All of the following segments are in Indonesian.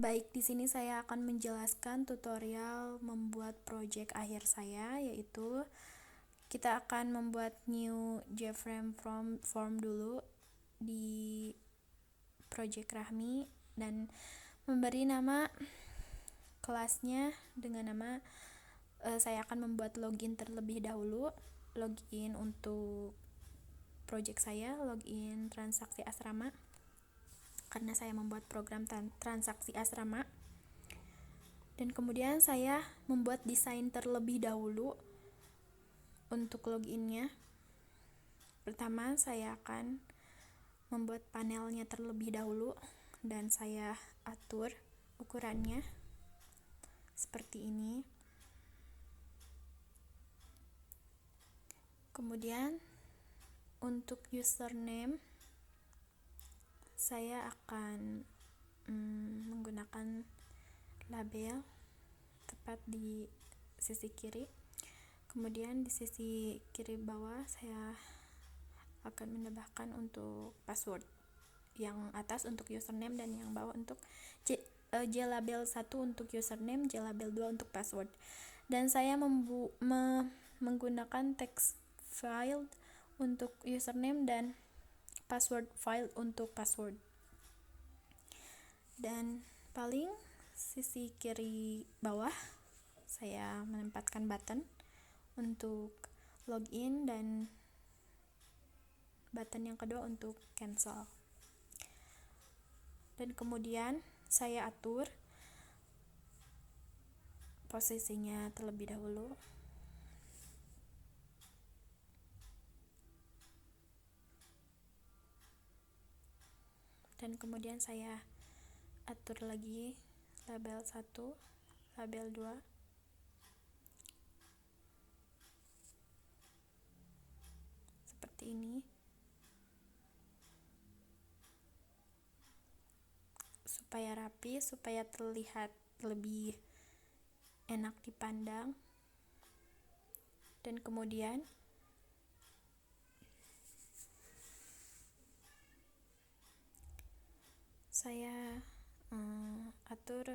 Baik, di sini saya akan menjelaskan tutorial membuat project akhir saya, yaitu kita akan membuat new JFrame form dulu di project Rahmi dan memberi nama kelasnya dengan nama saya akan membuat login terlebih dahulu. Login untuk project saya, login transaksi asrama, karena saya membuat program transaksi asrama. Dan kemudian saya membuat desain terlebih dahulu untuk loginnya. Pertama, saya akan membuat panelnya terlebih dahulu dan saya atur ukurannya seperti ini. Kemudian untuk username saya akan menggunakan label tepat di sisi kiri. Kemudian di sisi kiri bawah saya akan menambahkan untuk password. Yang atas untuk username dan yang bawah untuk JLabel 1 untuk username, JLabel 2 untuk password. Dan saya menggunakan text file untuk username dan password file untuk password. Dan paling sisi kiri bawah saya menempatkan button untuk login dan button yang kedua untuk cancel. Dan kemudian saya atur posisinya terlebih dahulu. Dan kemudian saya atur lagi label 1, label 2. Seperti ini. Supaya rapi, supaya terlihat lebih enak dipandang. Dan kemudian saya atur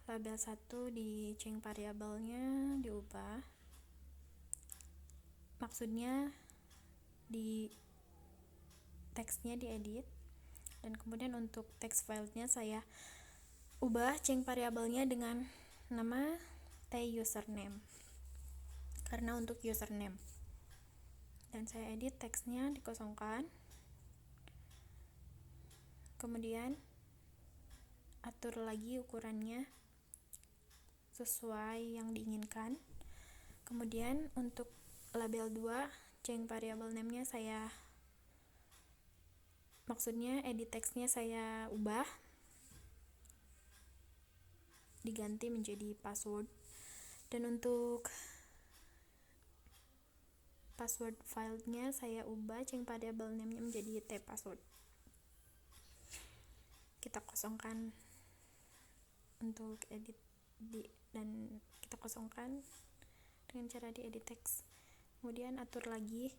label 1 di change variabelnya diubah. Maksudnya di teksnya diedit. Dan kemudian untuk text filenya saya ubah change variabelnya dengan nama username, karena untuk username. Dan saya edit teksnya, dikosongkan. Kemudian atur lagi ukurannya sesuai yang diinginkan. Kemudian untuk label 2 change variable name-nya maksudnya edit teksnya saya ubah, diganti menjadi password. Dan untuk password filenya saya ubah change variable name-nya menjadi password. Kita kosongkan untuk edit dan kita kosongkan dengan cara diedit teks. Kemudian atur lagi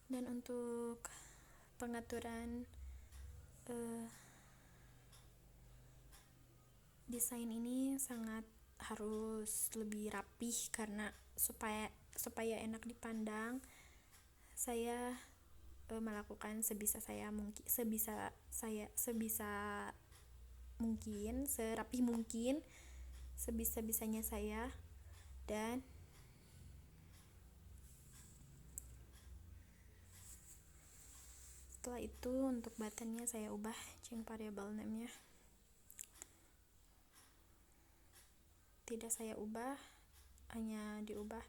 dan untuk pengaturan desain ini sangat harus lebih rapih karena supaya enak dipandang. Saya melakukan sebisa mungkin, serapih mungkin, sebisa-bisanya saya. Dan setelah itu untuk buttonnya saya ubah change variable name-nya. Tidak saya ubah, hanya diubah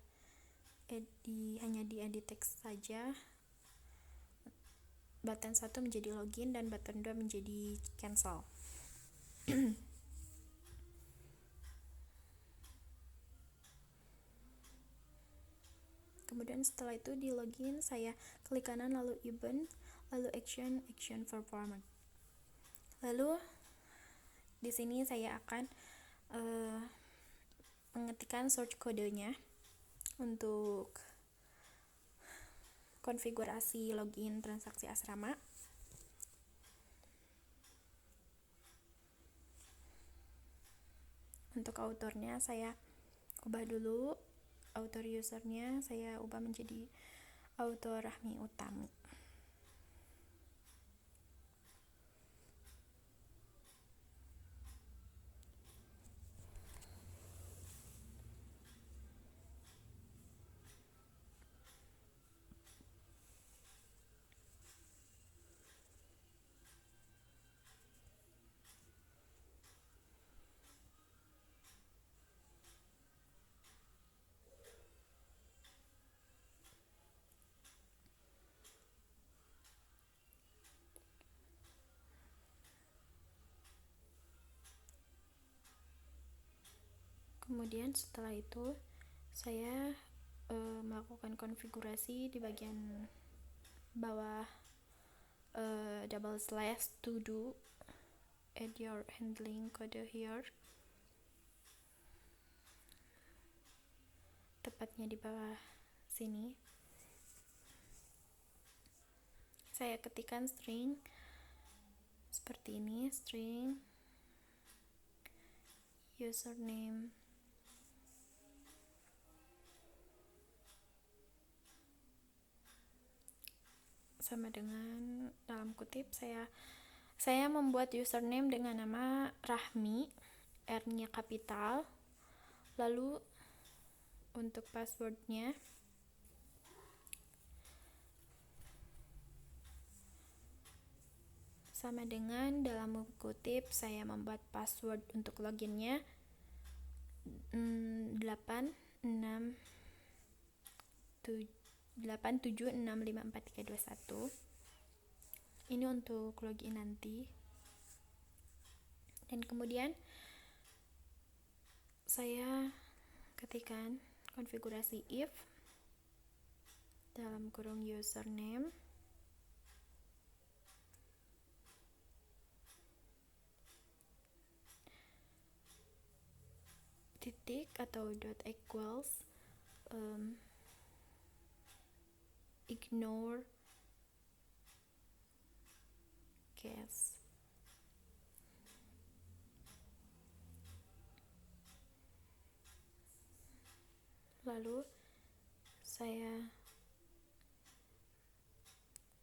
hanya di edit text saja. Button 1 menjadi login dan button 2 menjadi cancel. Kemudian setelah itu di login saya klik kanan lalu event, lalu action performance. Lalu di sini saya akan mengetikkan source kodenya untuk konfigurasi login transaksi asrama. Untuk autornya saya ubah dulu, autor usernya saya ubah menjadi autor Rahmi Utami. Kemudian setelah itu saya melakukan konfigurasi di bagian bawah double slash to do, add your handling code here, tepatnya di bawah sini. Saya ketikkan string seperti ini, string username sama dengan dalam kutip saya membuat username dengan nama Rahmi, R-nya kapital. Lalu untuk passwordnya sama dengan dalam kutip saya membuat password untuk loginnya 87654321. Ini untuk login nanti. Dan kemudian saya ketikkan konfigurasi if dalam kurung username titik atau dot equals ignore case. Lalu saya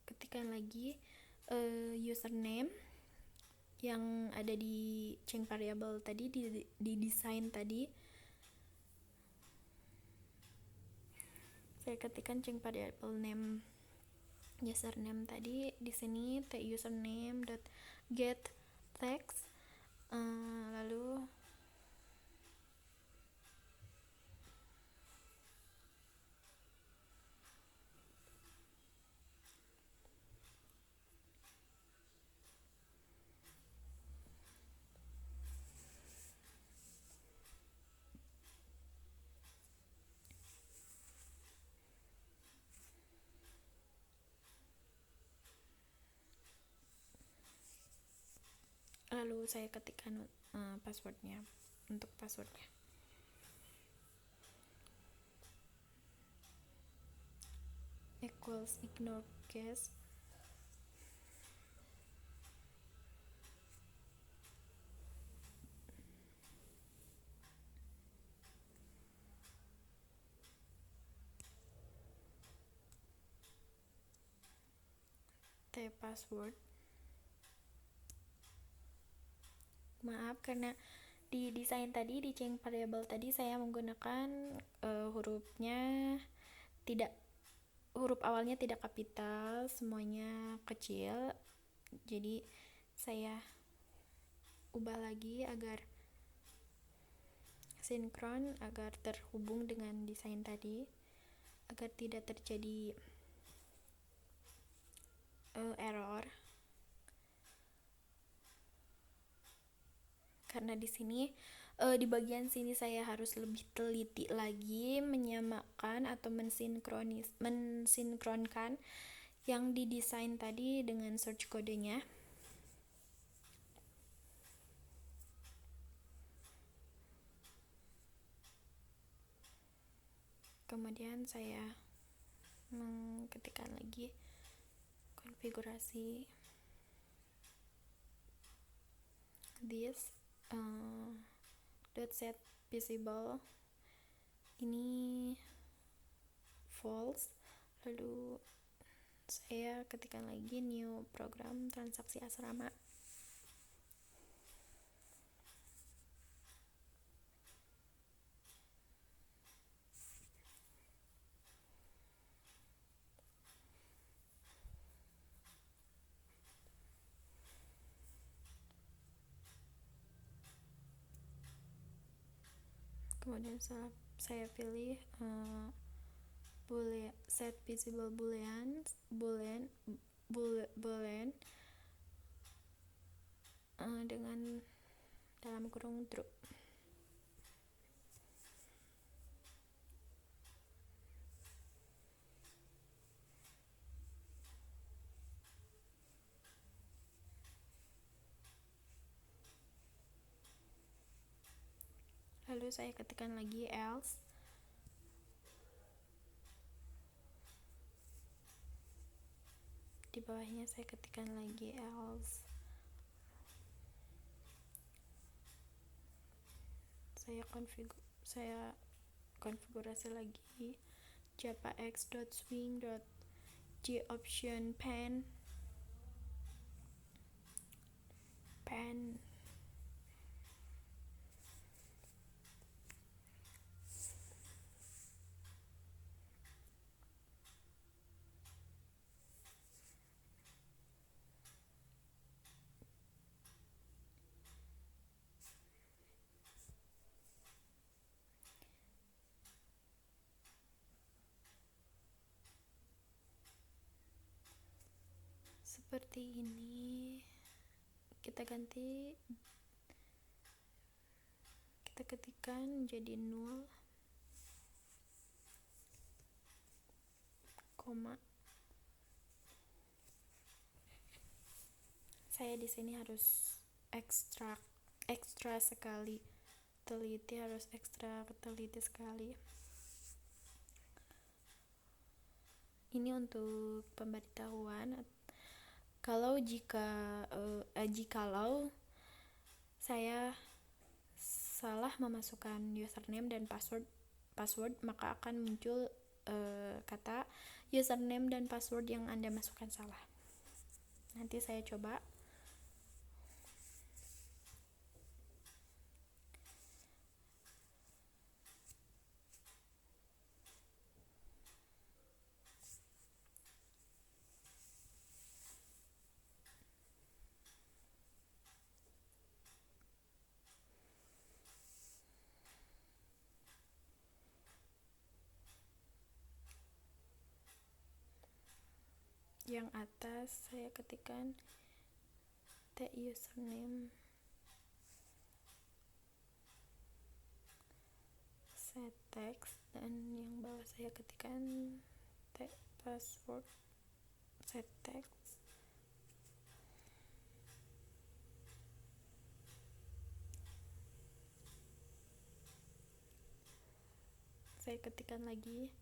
ketikkan lagi username yang ada di change variable tadi, di design tadi. Saya ketikkan change variable name username tadi di sini username dot get text, lalu saya ketikkan passwordnya. Untuk passwordnya equals ignore case password. Maaf karena di desain tadi, di change variable tadi saya menggunakan huruf awalnya tidak kapital, semuanya kecil. Jadi saya ubah lagi agar sinkron, agar terhubung dengan desain tadi, agar tidak terjadi error. Karena di sini di bagian sini saya harus lebih teliti lagi menyamakan atau mensinkronkan yang didesain tadi dengan search kodenya. Kemudian saya mengetikkan lagi konfigurasi this dot set visible ini false, lalu saya ketikkan lagi new program transaksi asrama. Kemudian saya pilih set visible boolean dengan dalam kurung true. Lalu saya ketikkan lagi else. Di bawahnya saya ketikkan lagi else. Saya konfigurasi lagi java x.swing.gOption pen seperti ini. Kita ketikkan jadi null, koma. Saya di sini harus ekstra teliti sekali. Ini untuk pemberitahuan jikalau saya salah memasukkan username dan password, maka akan muncul kata username dan password yang Anda masukkan salah. Nanti saya coba. Yang atas saya ketikkan the username set text, dan yang bawah saya ketikkan the password set text. Saya ketikkan lagi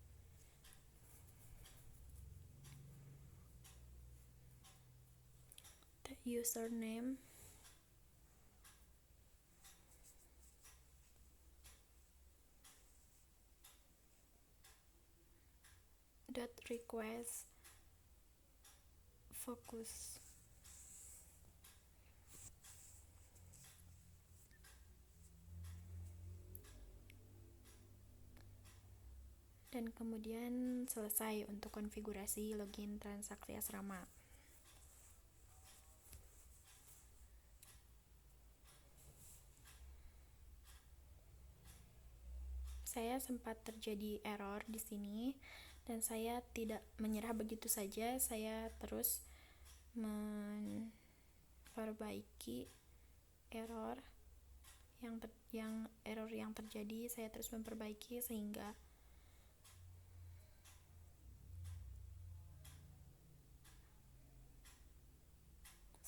the username dot request focus. Dan kemudian selesai untuk konfigurasi login transaksi asrama. Saya sempat terjadi error di sini dan saya tidak menyerah begitu saja. Saya terus memperbaiki error yang terjadi. Saya terus memperbaiki sehingga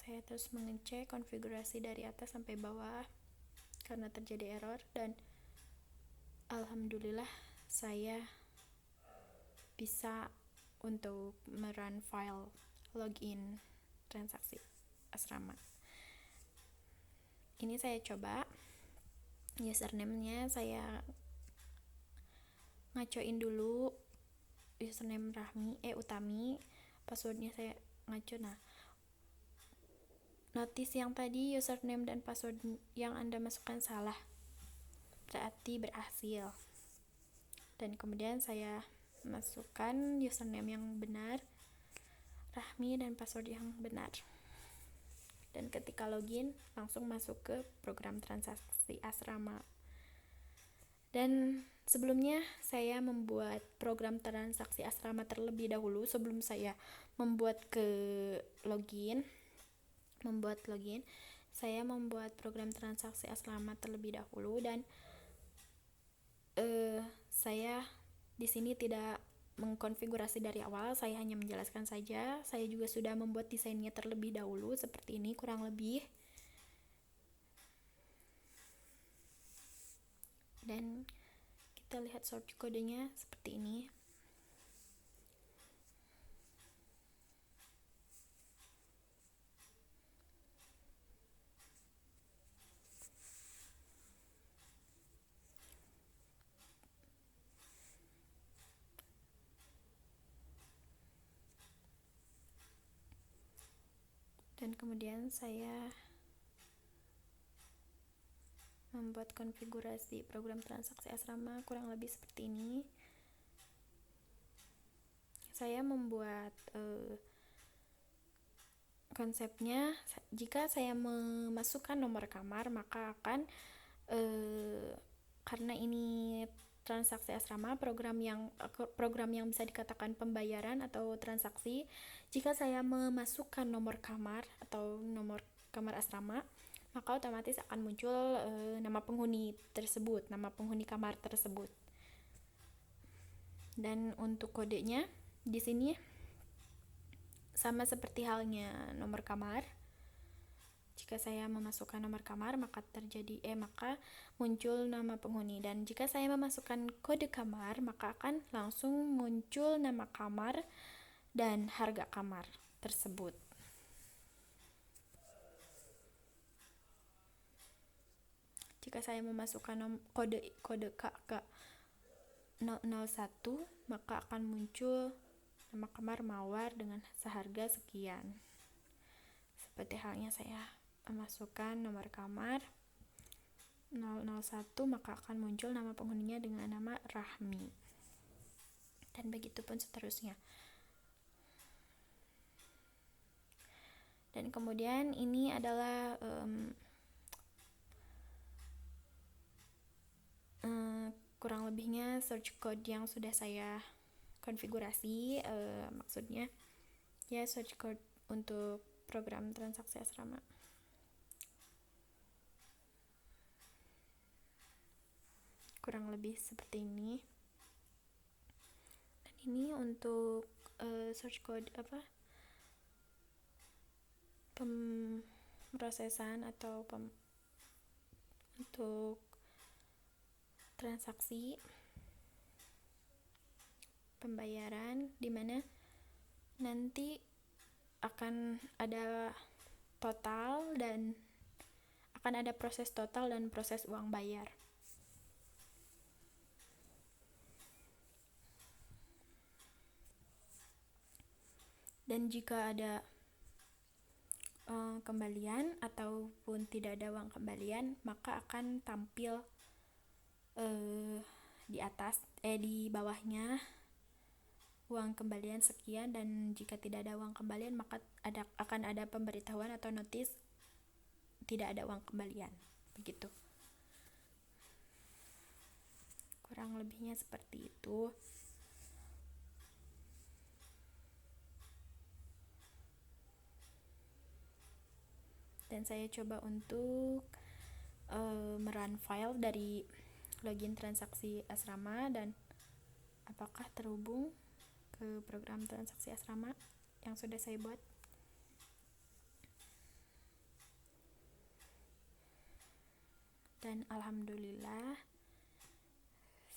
saya terus mengecek konfigurasi dari atas sampai bawah karena terjadi error, dan alhamdulillah saya bisa untuk merun file login transaksi asrama. Ini saya coba, username-nya saya ngacoin dulu, username Utami, passwordnya saya ngaco. Nah, notice yang tadi username dan password yang Anda masukkan salah, berarti berhasil. Dan kemudian saya masukkan username yang benar, Rahmi, dan password yang benar. Dan ketika login, langsung masuk ke program transaksi asrama. Dan sebelumnya saya membuat program transaksi asrama terlebih dahulu sebelum saya membuat login. Saya membuat program transaksi asrama terlebih dahulu, dan saya di sini tidak mengkonfigurasi dari awal, saya hanya menjelaskan saja. Saya juga sudah membuat desainnya terlebih dahulu, seperti ini kurang lebih. Dan kita lihat source kodenya seperti ini. Dan kemudian saya membuat konfigurasi program transaksi asrama kurang lebih seperti ini. Saya membuat konsepnya, jika saya memasukkan nomor kamar, maka akan karena ini transaksi asrama, program yang bisa dikatakan pembayaran atau transaksi, jika saya memasukkan nomor kamar atau nomor kamar asrama, maka otomatis akan muncul nama penghuni kamar tersebut. Dan untuk kodenya di sini sama seperti halnya nomor kamar. Jika saya memasukkan nomor kamar, maka muncul nama penghuni. Dan jika saya memasukkan kode kamar, maka akan langsung muncul nama kamar dan harga kamar tersebut. Jika saya memasukkan kode KK 001, maka akan muncul nama kamar Mawar dengan seharga sekian. Seperti halnya saya memasukkan nomor kamar 001, maka akan muncul nama penghuninya dengan nama Rahmi. Dan begitu pun seterusnya. Dan kemudian ini adalah kurang lebihnya search code yang sudah saya konfigurasi, maksudnya ya search code untuk program transaksi asrama. Kurang lebih seperti ini. Dan ini untuk search code pemrosesan atau untuk transaksi pembayaran, di mana nanti akan ada total dan akan ada proses total dan proses uang bayar. Dan jika ada kembalian ataupun tidak ada uang kembalian, maka akan tampil di bawahnya uang kembalian sekian, dan jika tidak ada uang kembalian maka akan ada pemberitahuan atau notis tidak ada uang kembalian. Begitu. Kurang lebihnya seperti itu. Dan saya coba untuk merun file dari login transaksi asrama, dan apakah terhubung ke program transaksi asrama yang sudah saya buat. Dan alhamdulillah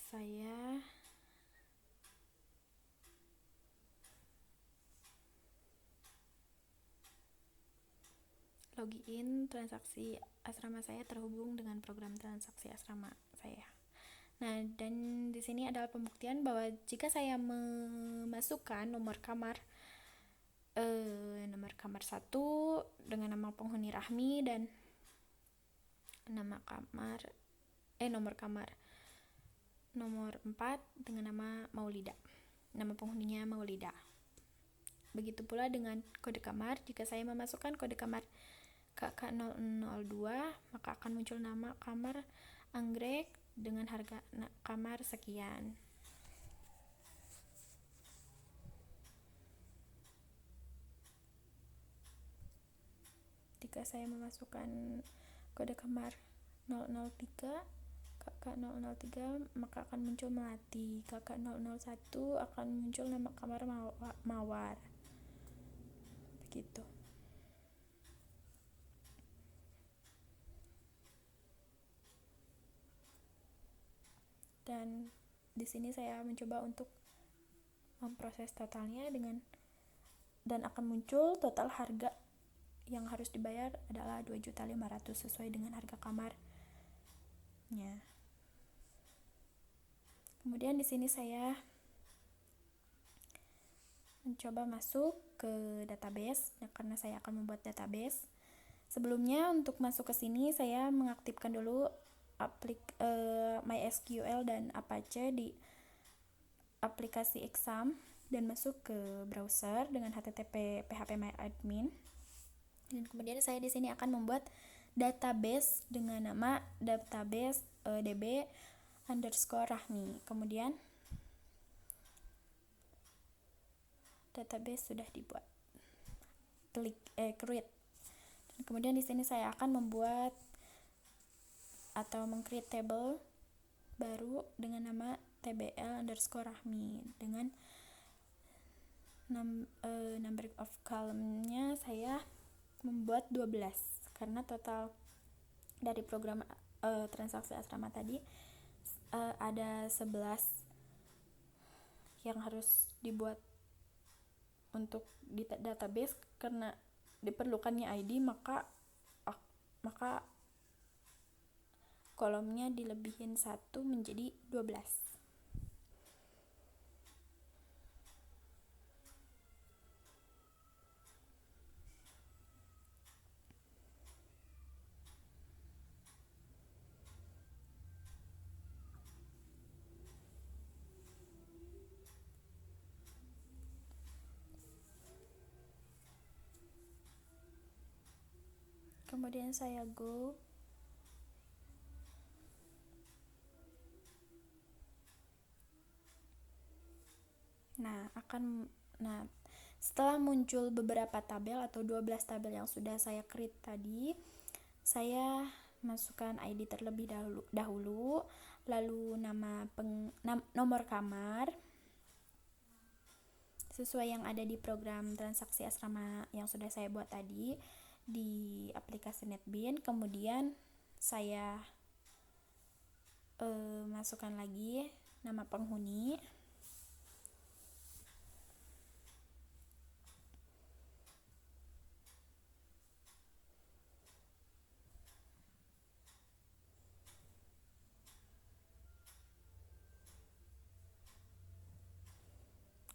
saya login transaksi asrama saya terhubung dengan program transaksi asrama saya. Nah, dan di sini adalah pembuktian bahwa jika saya memasukkan nomor kamar 1 dengan nama penghuni Rahmi dan nomor kamar nomor 4 dengan nama Maulida. Nama penghuninya Maulida. Begitu pula dengan kode kamar, jika saya memasukkan kode kamar KK002, maka akan muncul nama kamar anggrek dengan harga kamar sekian. Jika saya memasukkan kode kamar 003 KK003, maka akan muncul Melati. KK001 akan muncul nama kamar Mawar. Begitu. Dan di sini saya mencoba untuk memproses totalnya dan akan muncul total harga yang harus dibayar adalah 2.500.000 sesuai dengan harga kamarnya. Kemudian di sini saya mencoba masuk ke database karena saya akan membuat database. Sebelumnya untuk masuk ke sini saya mengaktifkan dulu MySQL dan Apache di aplikasi Exam dan masuk ke browser dengan HTTP phpMyAdmin. Dan kemudian saya di sini akan membuat database dengan nama database db_rahmi. Kemudian database sudah dibuat. Klik create. Dan kemudian di sini saya akan membuat atau meng-create table baru dengan nama tbl_rahmi dengan number of column-nya saya membuat 12 karena total dari program transaksi asrama tadi ada 11 yang harus dibuat untuk di database. Karena diperlukannya ID, maka kolomnya dilebihin 1 menjadi 12. Kemudian saya go. Nah, setelah muncul beberapa tabel atau 12 tabel yang sudah saya create tadi, saya masukkan ID terlebih dahulu, lalu nomor kamar sesuai yang ada di program transaksi asrama yang sudah saya buat tadi di aplikasi NetBean. Kemudian saya masukkan lagi nama penghuni,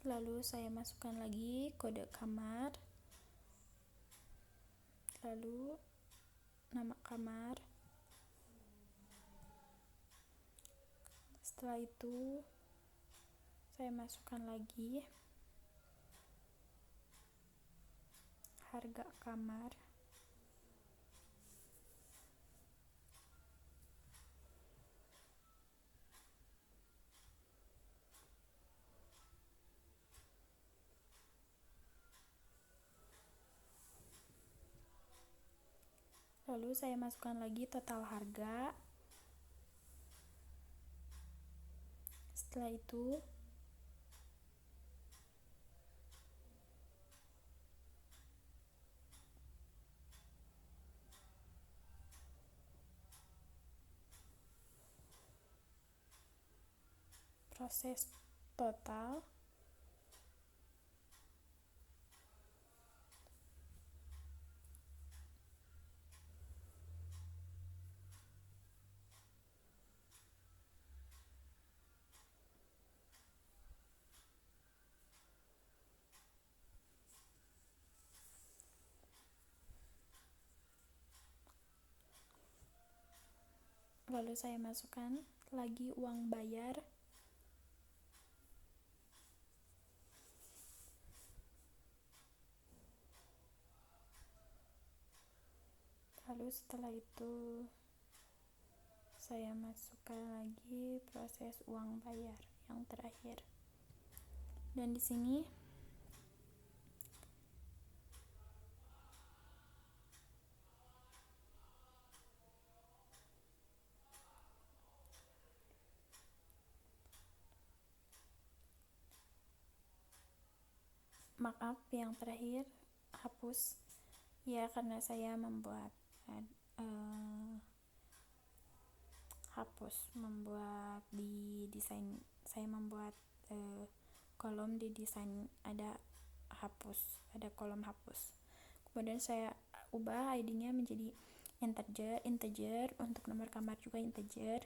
lalu saya masukkan lagi kode kamar, lalu nama kamar. Setelah itu saya masukkan lagi harga kamar, lalu saya masukkan lagi total harga. Setelah itu proses total. Lalu saya masukkan lagi uang bayar. Lalu setelah itu saya masukkan lagi proses uang bayar yang terakhir. Dan di sini maaf, yang terakhir hapus ya, karena saya membuat di desain, saya membuat kolom di desain, ada kolom hapus. Kemudian saya ubah ID-nya menjadi integer, untuk nomor kamar juga integer,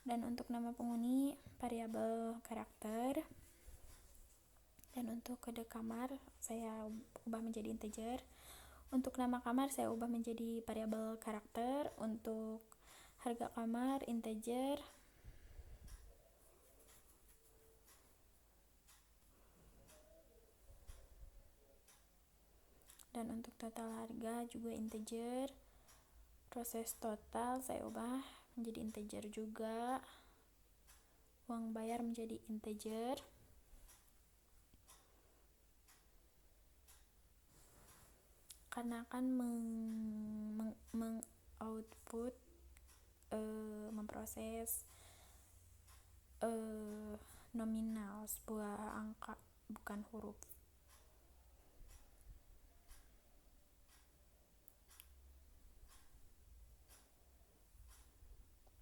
dan untuk nama penghuni variabel karakter. Dan untuk kode kamar saya ubah menjadi integer. Untuk nama kamar saya ubah menjadi variabel karakter. Untuk harga kamar integer. Dan untuk total harga juga integer. Proses total saya ubah menjadi integer juga. Uang bayar menjadi integer. Karena akan mengoutput memproses nominal, sebuah angka, bukan huruf.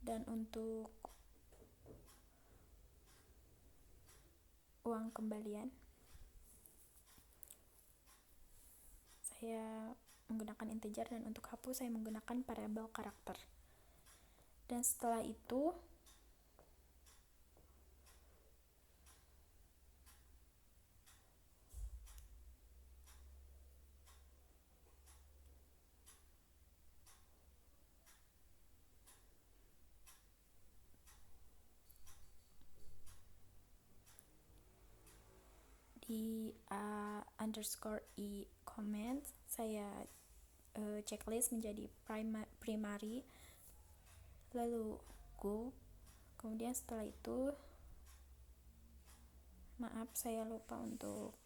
Dan untuk uang kembalian saya menggunakan integer, dan untuk hapus saya menggunakan variabel karakter. Dan setelah itu di _i comment saya checklist menjadi primary, lalu go. Kemudian setelah itu maaf, saya lupa untuk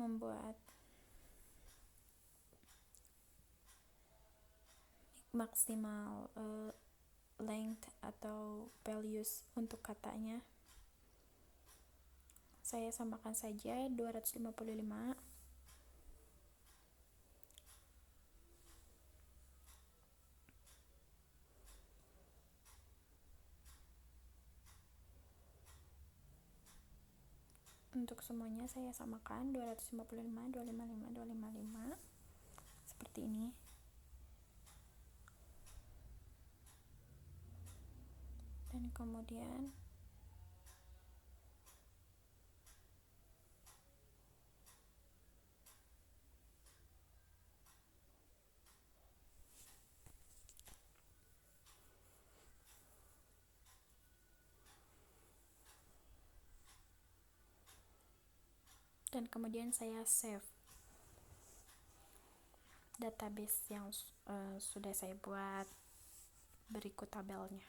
membuat maksimal length atau values untuk katanya. Saya samakan saja 255. Untuk semuanya saya samakan 255, 255, 255 seperti ini. Dan kemudian saya save database yang sudah saya buat, berikut tabelnya.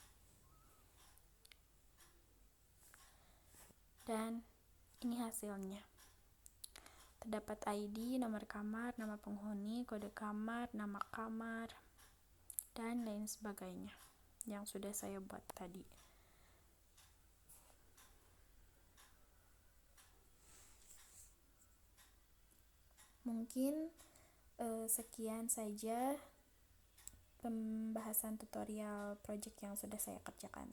Dan ini hasilnya. Terdapat ID, nomor kamar, nama penghuni, kode kamar, nama kamar, dan lain sebagainya yang sudah saya buat tadi. Mungkin sekian saja pembahasan tutorial project yang sudah saya kerjakan.